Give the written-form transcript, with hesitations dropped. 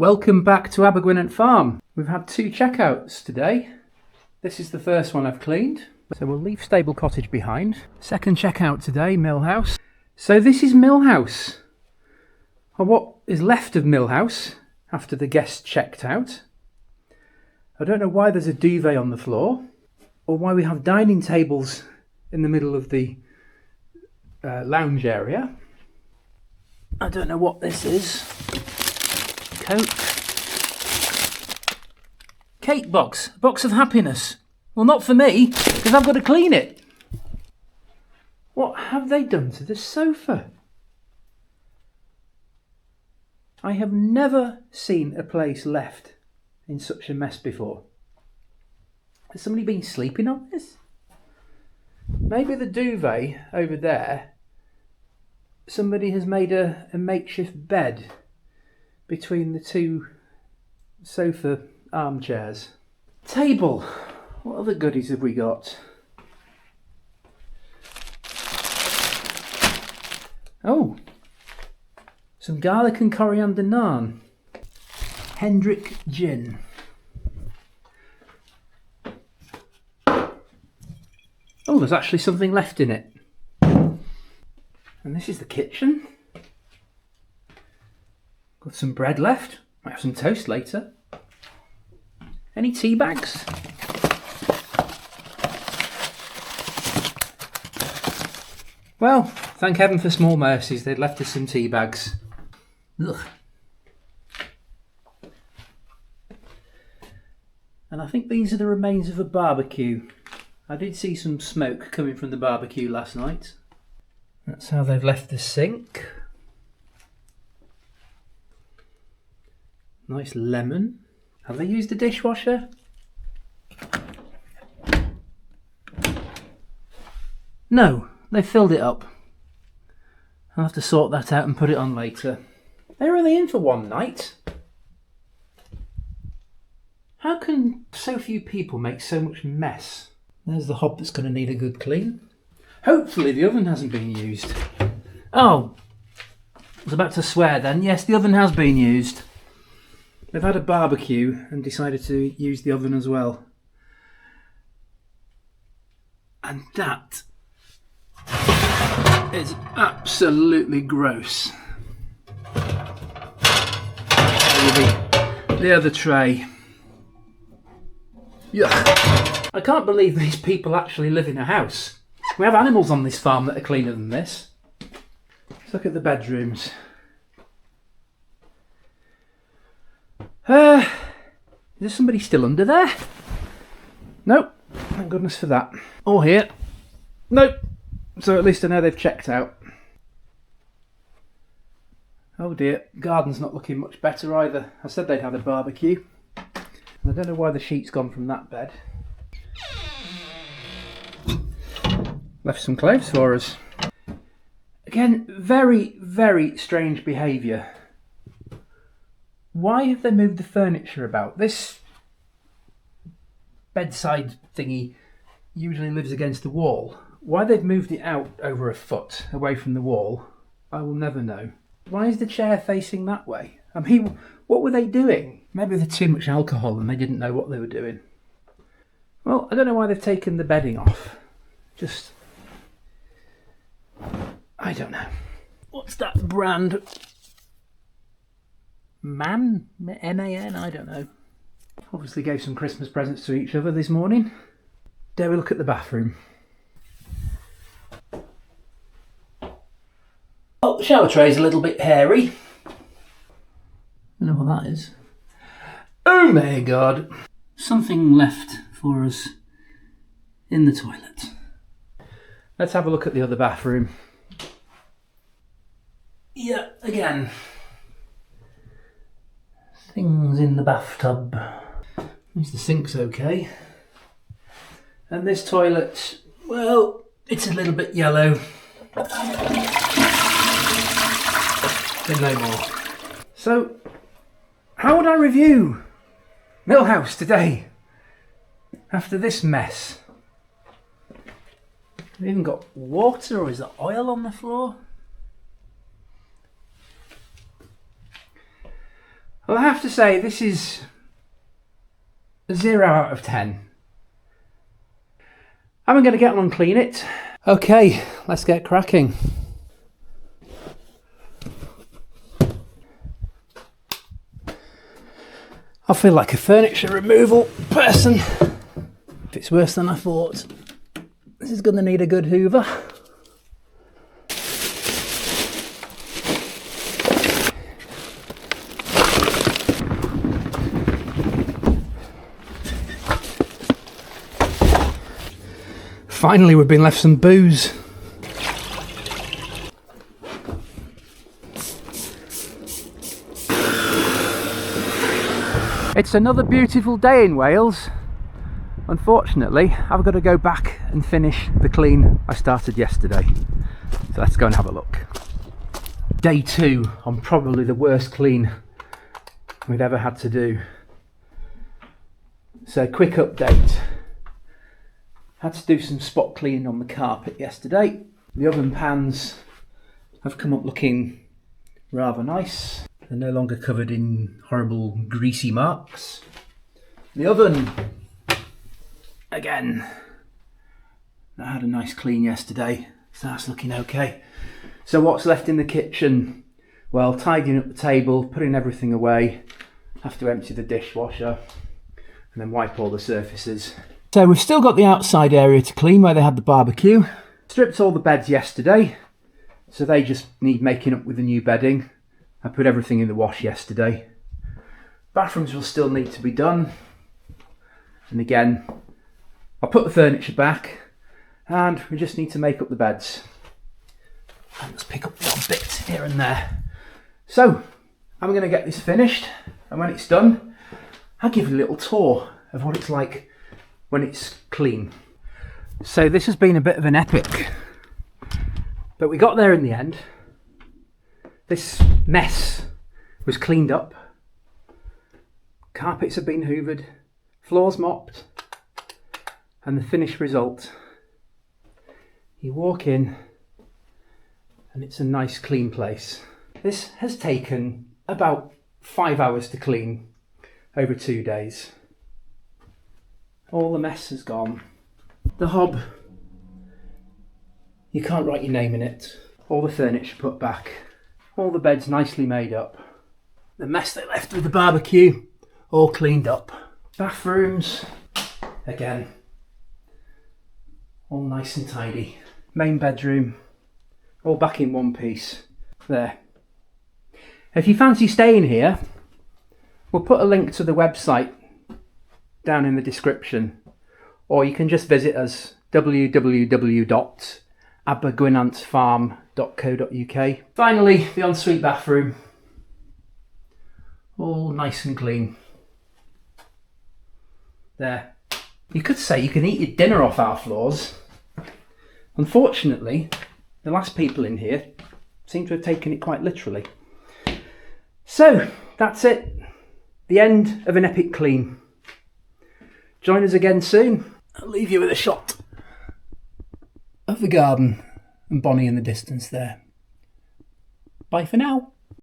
Welcome back to Abergwynnant Farm. We've had 2 checkouts today. This is the first one I've cleaned. So we'll leave Stable Cottage behind. Second checkout today, Millhouse. So this is Millhouse. Or what is left of Millhouse after the guests checked out. I don't know why there's a duvet on the floor or why we have dining tables in the middle of the lounge area. I don't know what this is. Coke. Cake box. A box of happiness. Well, not for me, because I've got to clean it. What have they done to the sofa? I have never seen a place left in such a mess before. Has somebody been sleeping on this? Maybe the duvet over there, somebody has made a makeshift bed between the 2 sofa armchairs. Table. What other goodies have we got? Oh, some garlic and coriander naan. Hendrick gin. Oh, there's actually something left in it. And this is the kitchen. Got some bread left. Might have some toast later. Any tea bags? Well, thank heaven for small mercies. They'd left us some tea bags. Ugh. And I think these are the remains of a barbecue. I did see some smoke coming from the barbecue last night. That's how they've left the sink. Nice lemon. Have they used the dishwasher? No, they filled it up. I'll have to sort that out and put it on later. They're only in for one night. How can so few people make so much mess? There's the hob that's going to need a good clean. Hopefully the oven hasn't been used. Oh, I was about to swear then. Yes, the oven has been used. They've had a barbecue and decided to use the oven as well. And that is absolutely gross. The other tray. Yuck. I can't believe these people actually live in a house. We have animals on this farm that are cleaner than this. Let's look at the bedrooms. Is there somebody still under there? Nope. Thank goodness for that. Or here. Nope. So at least I know they've checked out. Oh dear, garden's not looking much better either. I said they'd had a barbecue. And I don't know why the sheet's gone from that bed. Left some clothes for us. Again, very, very strange behaviour. Why have they moved the furniture about? This bedside thingy usually lives against the wall. Why they've moved it out over a foot away from the wall, I will never know. Why is the chair facing that way? I mean, what were they doing? Maybe they'd too much alcohol and they didn't know what they were doing. Well, I don't know why they've taken the bedding off. Just, I don't know. What's that brand? Man? M-A-N? I don't know. Obviously gave some Christmas presents to each other this morning. Dare we look at the bathroom? Oh, the shower tray's a little bit hairy. I don't know what that is. Oh my god. Something left for us in the toilet. Let's have a look at the other bathroom. Yeah, again. Things in the bathtub. At least the sink's okay. And this toilet, well, it's a little bit yellow. But no more. So, how would I review Millhouse after this mess? We've even got water, or is there oil on the floor? Well, I have to say this is a 0 out of 10. I'm going to get on and clean it. Okay, let's get cracking. I feel like a furniture removal person. If it's worse than I thought, this is going to need a good hoover. Finally, we've been left some booze. It's another beautiful day in Wales. Unfortunately, I've got to go back and finish the clean I started yesterday. So let's go and have a look. Day 2 on probably the worst clean we've ever had to do. So quick update. Had to do some spot cleaning on the carpet yesterday. The oven pans have come up looking rather nice. They're no longer covered in horrible greasy marks. The oven, again, I had a nice clean yesterday, so that's looking okay. So what's left in the kitchen? Well, tidying up the table, putting everything away. Have to empty the dishwasher and then wipe all the surfaces. So we've still got the outside area to clean where they had the barbecue. Stripped all the beds yesterday, so they just need making up with the new bedding. I put everything in the wash yesterday. Bathrooms will still need to be done. And again, I'll put the furniture back and we just need to make up the beds. And let's pick up the odd bits here and there. So, I'm going to get this finished, and when it's done, I'll give you a little tour of what it's like when it's clean. So this has been a bit of an epic, but we got there in the end. This mess was cleaned up. Carpets have been hoovered, floors mopped, and the finished result. You walk in and it's a nice clean place. This has taken about 5 hours to clean over 2 days. All the mess has gone. The hob, you can't write your name in it. All the furniture put back. All the beds nicely made up. The mess they left with the barbecue, all cleaned up. Bathrooms, again, all nice and tidy. Main bedroom, all back in one piece. There. If you fancy staying here, we'll put a link to the website down in the description, or you can just visit us www.abergwynantfarm.co.uk. Finally, the ensuite bathroom, all nice and clean. There. You could say you can eat your dinner off our floors. Unfortunately, the last people in here seem to have taken it quite literally. So, that's it. The end of an epic clean. Join us again soon. I'll leave you with a shot of the garden and Bonnie in the distance there. Bye for now.